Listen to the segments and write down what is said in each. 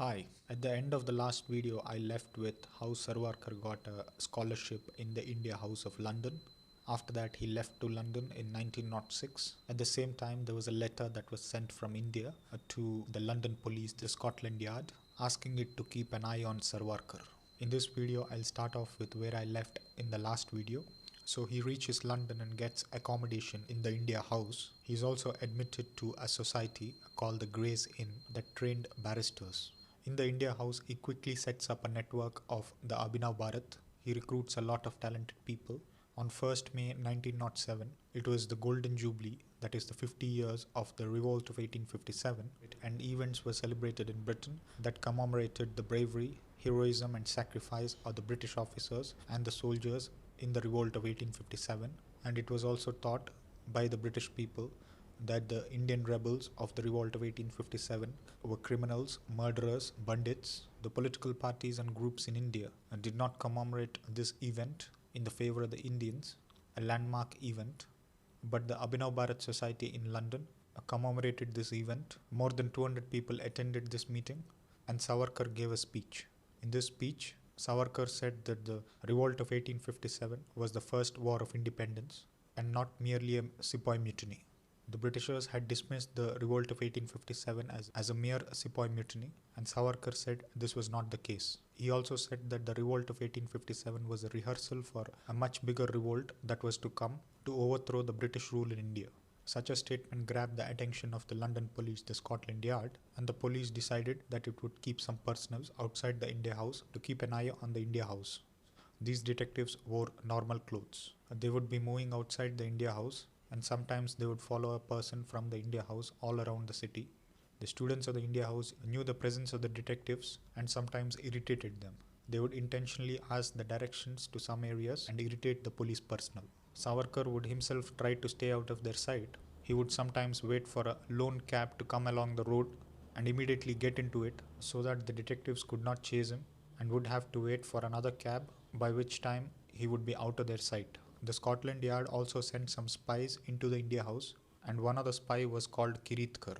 Hi, at the end of the last video I left with how Savarkar got a scholarship in the India House of London. After that he left to London in 1906. At the same time there was a letter that was sent from India to the London police, the Scotland Yard, asking it to keep an eye on Savarkar. In this video I'll start off with where I left in the last video. So he reaches London and gets accommodation in the India House. He is also admitted to a society called the Gray's Inn that trained barristers. In the India House, he quickly sets up a network of the Abhinav Bharat. He recruits a lot of talented people. On 1st May 1907, it was the Golden Jubilee, that is the 50 years of the revolt of 1857, and events were celebrated in Britain that commemorated the bravery, heroism and sacrifice of the British officers and the soldiers in the revolt of 1857, and it was also thought by the British people that the Indian rebels of the revolt of 1857 were criminals, murderers, bandits. The political parties and groups in India did not commemorate this event in the favor of the Indians, a landmark event, but the Abhinav Bharat Society in London commemorated this event. More than 200 people attended this meeting and Savarkar gave a speech. In this speech, Savarkar said that the revolt of 1857 was the first war of independence and not merely a sepoy mutiny. The Britishers had dismissed the revolt of 1857 as a mere sepoy mutiny, and Savarkar said this was not the case. He also said that the revolt of 1857 was a rehearsal for a much bigger revolt that was to come to overthrow the British rule in India. Such a statement grabbed the attention of the London police, the Scotland Yard, and the police decided that it would keep some personnel outside the India House to keep an eye on the India House. These detectives wore normal clothes. They would be moving outside the India House, and sometimes they would follow a person from the India House all around the city. The students of the India House knew the presence of the detectives and sometimes irritated them. They would intentionally ask the directions to some areas and irritate the police personnel. Savarkar would himself try to stay out of their sight. He would sometimes wait for a lone cab to come along the road and immediately get into it so that the detectives could not chase him and would have to wait for another cab, by which time he would be out of their sight. The Scotland Yard also sent some spies into the India House, and one of the spy was called Kiritkar.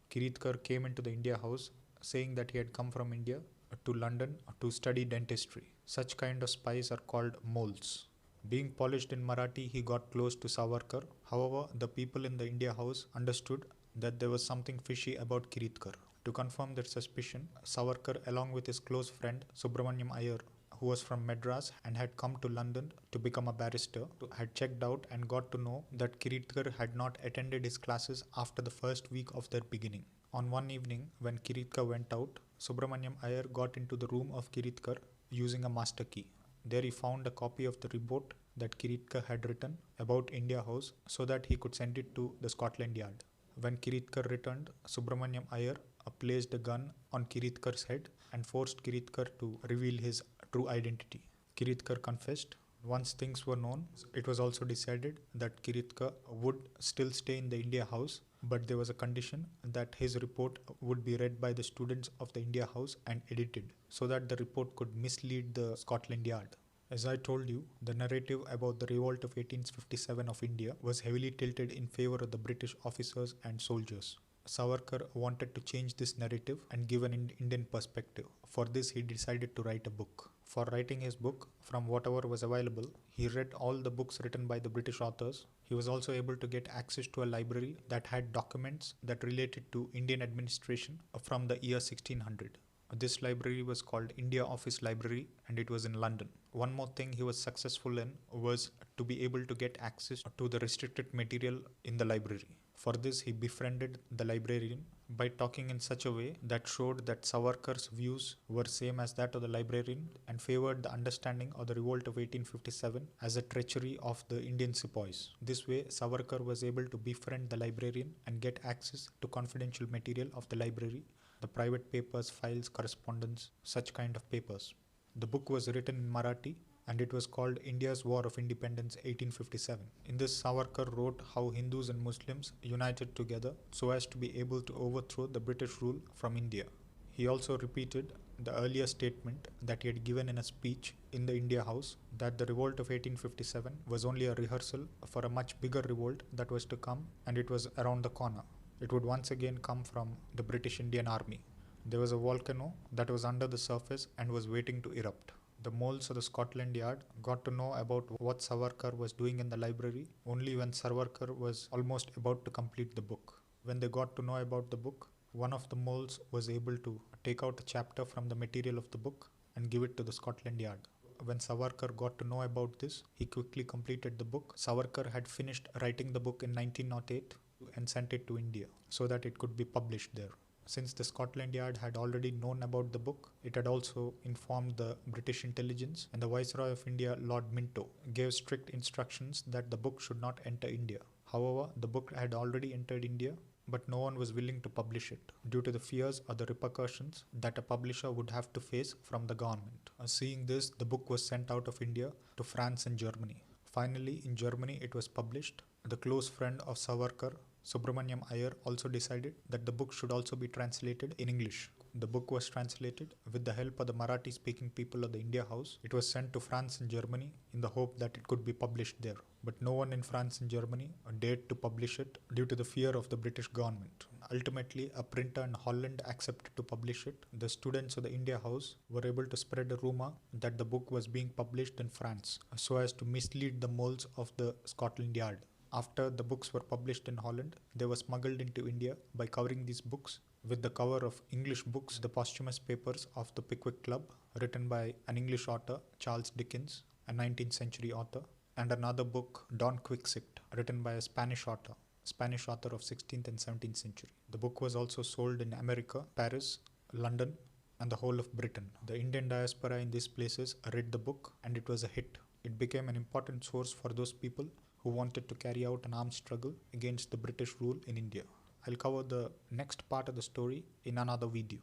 Kiritkar came into the India House saying that he had come from India to London to study dentistry. Such kind of spies are called moles. Being polished in Marathi, he got close to Savarkar. However, the people in the India House understood that there was something fishy about Kiritkar. To confirm their suspicion, Savarkar, along with his close friend Subramaniam Iyer, who was from Madras and had come to London to become a barrister, had checked out and got to know that Kiritkar had not attended his classes after the first week of their beginning. On one evening, when Kiritkar went out, Subramaniam Iyer got into the room of Kiritkar using a master key. There he found a copy of the report that Kiritkar had written about India House so that he could send it to the Scotland Yard. When Kiritkar returned, Subramaniam Iyer placed a gun on Kiritkar's head and forced Kiritkar to reveal his true identity. Kiritkar confessed. Once things were known, it was also decided that Kiritkar would still stay in the India House, but there was a condition that his report would be read by the students of the India House and edited so that the report could mislead the Scotland Yard. As I told you, the narrative about the revolt of 1857 of India was heavily tilted in favor of the British officers and soldiers. Savarkar wanted to change this narrative and give an Indian perspective. For this, he decided to write a book. For writing his book, from whatever was available, he read all the books written by the British authors. He was also able to get access to a library that had documents that related to Indian administration from the year 1600. This library was called India Office Library and it was in London. One more thing he was successful in was to be able to get access to the restricted material in the library. For this, he befriended the librarian by talking in such a way that showed that Savarkar's views were same as that of the librarian and favored the understanding of the revolt of 1857 as a treachery of the Indian sepoys. This way, Savarkar was able to befriend the librarian and get access to confidential material of the library, the private papers, files, correspondence, such kind of papers. The book was written in Marathi and it was called India's War of Independence 1857. In this, Savarkar wrote how Hindus and Muslims united together so as to be able to overthrow the British rule from India. He also repeated the earlier statement that he had given in a speech in the India House that the revolt of 1857 was only a rehearsal for a much bigger revolt that was to come, and it was around the corner. It would once again come from the British Indian Army. There was a volcano that was under the surface and was waiting to erupt. The moles of the Scotland Yard got to know about what Savarkar was doing in the library only when Savarkar was almost about to complete the book. When they got to know about the book, one of the moles was able to take out a chapter from the material of the book and give it to the Scotland Yard. When Savarkar got to know about this, he quickly completed the book. Savarkar had finished writing the book in 1908 and sent it to India so that it could be published there. Since the Scotland Yard had already known about the book, it had also informed the British intelligence, and the Viceroy of India, Lord Minto, gave strict instructions that the book should not enter India. However, the book had already entered India, but no one was willing to publish it due to the fears or the repercussions that a publisher would have to face from the government. Seeing this, the book was sent out of India to France and Germany. Finally, in Germany, it was published. The close friend of Savarkar, Subramaniam Iyer, also decided that the book should also be translated in English. The book was translated with the help of the Marathi-speaking people of the India House. It was sent to France and Germany in the hope that it could be published there. But no one in France and Germany dared to publish it due to the fear of the British government. Ultimately, a printer in Holland accepted to publish it. The students of the India House were able to spread a rumor that the book was being published in France so as to mislead the moles of the Scotland Yard. After the books were published in Holland, they were smuggled into India by covering these books with the cover of English books, the posthumous papers of the Pickwick Club, written by an English author, Charles Dickens, a 19th century author, and another book, Don Quixote, written by a Spanish author of 16th and 17th century. The book was also sold in America, Paris, London, and the whole of Britain. The Indian diaspora in these places read the book and it was a hit. It became an important source for those people who wanted to carry out an armed struggle against the British rule in India. I'll cover the next part of the story in another video.